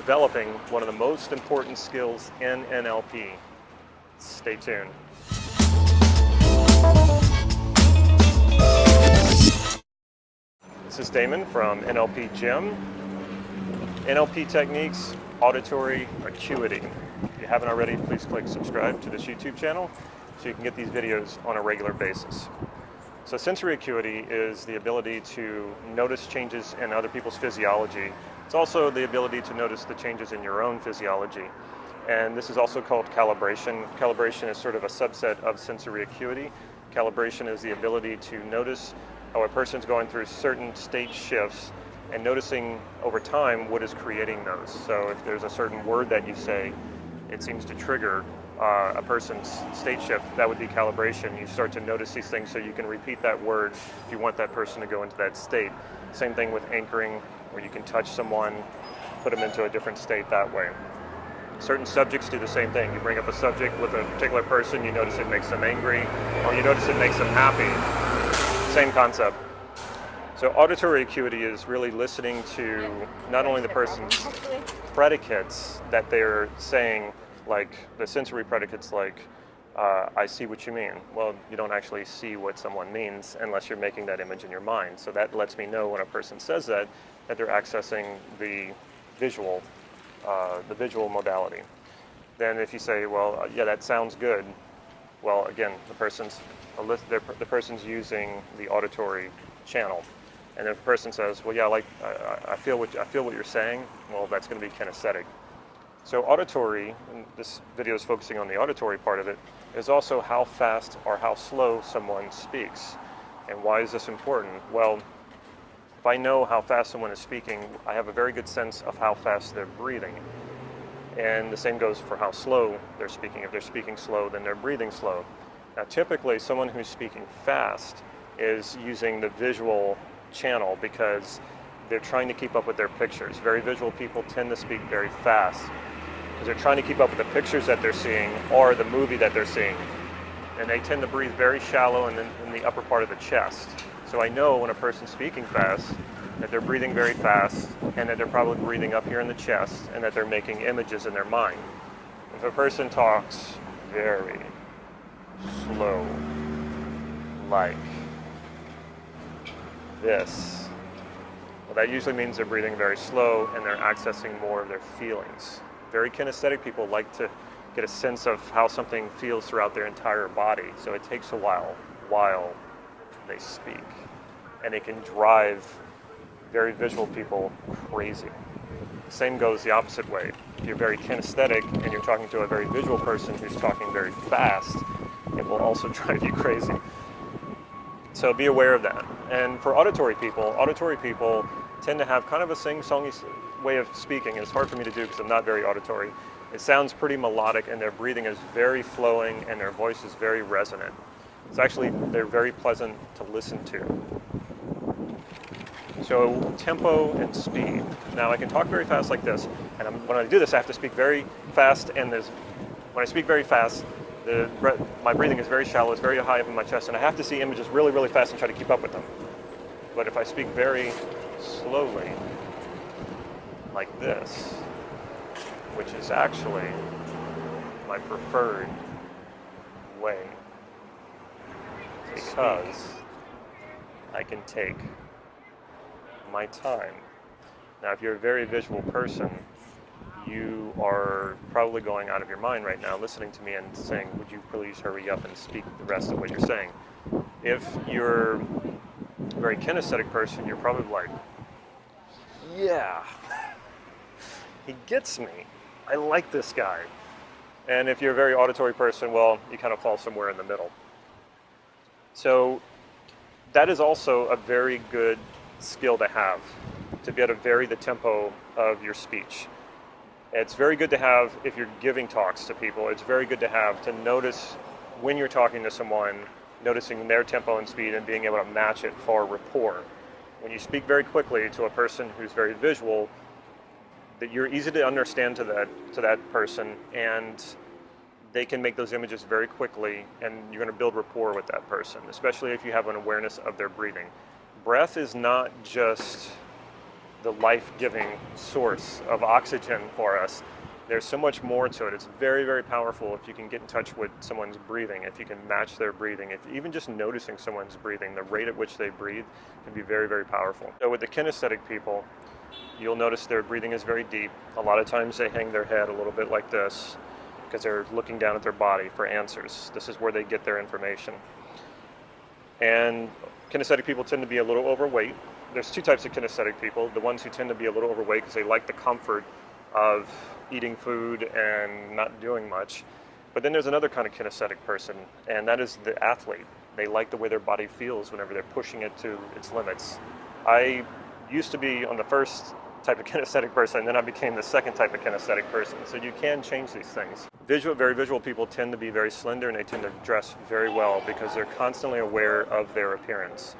developing one of the most important skills in NLP. Stay tuned. This is Damon from NLP Gym. NLP Techniques, Auditory Acuity. If you haven't already, please click subscribe to this YouTube channel so you can get these videos on a regular basis. So sensory acuity is the ability to notice changes in other people's physiology. It's also the ability to notice the changes in your own physiology. And this is also called calibration. Calibration is sort of a subset of sensory acuity. Calibration is the ability to notice how a person's going through certain state shifts and noticing over time what is creating those. So if there's a certain word that you say, it seems to trigger a person's state shift, that would be calibration. You start to notice these things so you can repeat that word if you want that person to go into that state. Same thing with anchoring, where you can touch someone, put them into a different state that way. Certain subjects do the same thing. You bring up a subject with a particular person, you notice it makes them angry, or you notice it makes them happy. Same concept. So auditory acuity is really listening to not only the person's predicates that they're saying, like the sensory predicates like, I see what you mean. Well, you don't actually see what someone means unless you're making that image in your mind. So that lets me know when a person says that they're accessing the visual modality. Then if you say, well, yeah, that sounds good. Well, again, the person's using the auditory channel. And if a person says, well, yeah, I feel what you're saying, well, that's going to be kinesthetic. So auditory, and this video is focusing on the auditory part of it, is also how fast or how slow someone speaks. And why is this important? Well, if I know how fast someone is speaking, I have a very good sense of how fast they're breathing. And the same goes for how slow they're speaking. If they're speaking slow, then they're breathing slow. Now, typically, someone who's speaking fast is using the visual channel because they're trying to keep up with their pictures. Very visual people tend to speak very fast because they're trying to keep up with the pictures that they're seeing or the movie that they're seeing. And they tend to breathe very shallow in the upper part of the chest. So I know when a person's speaking fast that they're breathing very fast and that they're probably breathing up here in the chest and that they're making images in their mind. If a person talks very slow, like this, well, that usually means they're breathing very slow and they're accessing more of their feelings. Very kinesthetic people like to get a sense of how something feels throughout their entire body. So it takes a while they speak. And it can drive very visual people crazy. Same goes the opposite way. If you're very kinesthetic and you're talking to a very visual person who's talking very fast, it will also drive you crazy. So be aware of that. And for auditory people tend to have kind of a sing-songy way of speaking. It's hard for me to do because I'm not very auditory. It sounds pretty melodic and their breathing is very flowing and their voice is very resonant. They're very pleasant to listen to. So tempo and speed. Now I can talk very fast like this, and when I do this I have to speak very fast, and when I speak very fast, my breathing is very shallow, it's very high up in my chest, and I have to see images really, really fast and try to keep up with them. But if I speak very slowly, like this, which is actually my preferred way, because I can take my time. Now, if you're a very visual person, you are probably going out of your mind right now listening to me and saying, would you please hurry up and speak the rest of what you're saying? If you're a very kinesthetic person, you're probably like, yeah, he gets me. I like this guy. And if you're a very auditory person, well, you kind of fall somewhere in the middle. So that is also a very good skill to have, to be able to vary the tempo of your speech. It's very good to have if you're giving talks to people. It's very good to have to notice when you're talking to someone, noticing their tempo and speed and being able to match it for rapport. When you speak very quickly to a person who's very visual, that you're easy to understand to that person, and they can make those images very quickly, and you're going to build rapport with that person, especially if you have an awareness of their breathing. Breath is not just the life-giving source of oxygen for us. There's so much more to it. It's very, very powerful if you can get in touch with someone's breathing, if you can match their breathing, if even just noticing someone's breathing, the rate at which they breathe can be very, very powerful. So with the kinesthetic people, you'll notice their breathing is very deep. A lot of times they hang their head a little bit like this because they're looking down at their body for answers. This is where they get their information. And kinesthetic people tend to be a little overweight. There's two types of kinesthetic people. The ones who tend to be a little overweight because they like the comfort of eating food and not doing much. But then there's another kind of kinesthetic person, and that is the athlete. They like the way their body feels whenever they're pushing it to its limits. I used to be on the first type of kinesthetic person, and then I became the second type of kinesthetic person. So you can change these things. Very visual people tend to be very slender, and they tend to dress very well because they're constantly aware of their appearance.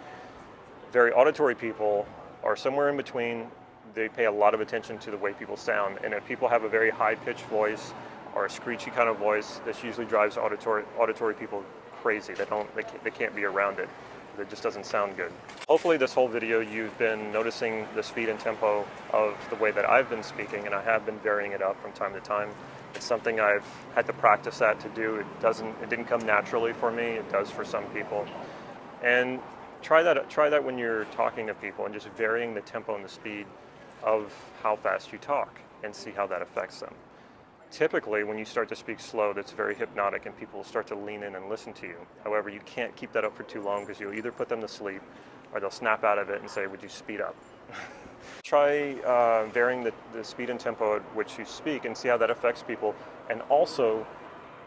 Very auditory people are somewhere in between. They pay a lot of attention to the way people sound, and if people have a very high-pitched voice or a screechy kind of voice, this usually drives auditory people crazy. They can't be around it. It just doesn't sound good. Hopefully this whole video you've been noticing the speed and tempo of the way that I've been speaking, and I have been varying it up from time to time. It's something I've had to practice that to do. It didn't come naturally for me. It does for some people. And try that when you're talking to people, and just varying the tempo and the speed of how fast you talk, and see how that affects them. Typically, when you start to speak slow, that's very hypnotic, and people will start to lean in and listen to you. However, you can't keep that up for too long because you'll either put them to sleep or they'll snap out of it and say, would you speed up? Try varying the speed and tempo at which you speak and see how that affects people, and also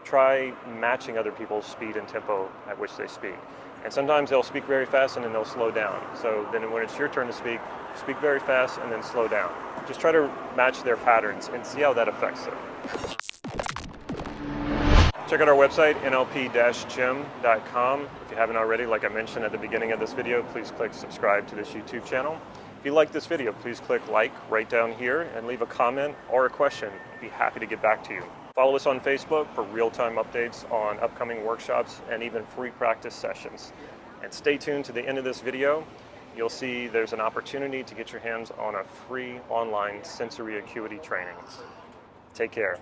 try matching other people's speed and tempo at which they speak. And sometimes they'll speak very fast and then they'll slow down. So then when it's your turn to speak very fast and then slow down. Just try to match their patterns and see how that affects them. Check out our website, nlp-gym.com. If you haven't already, like I mentioned at the beginning of this video, please click subscribe to this YouTube channel. If you like this video, please click like right down here and leave a comment or a question. I'd be happy to get back to you. Follow us on Facebook for real-time updates on upcoming workshops and even free practice sessions. And stay tuned to the end of this video. You'll see there's an opportunity to get your hands on a free online sensory acuity training. Take care.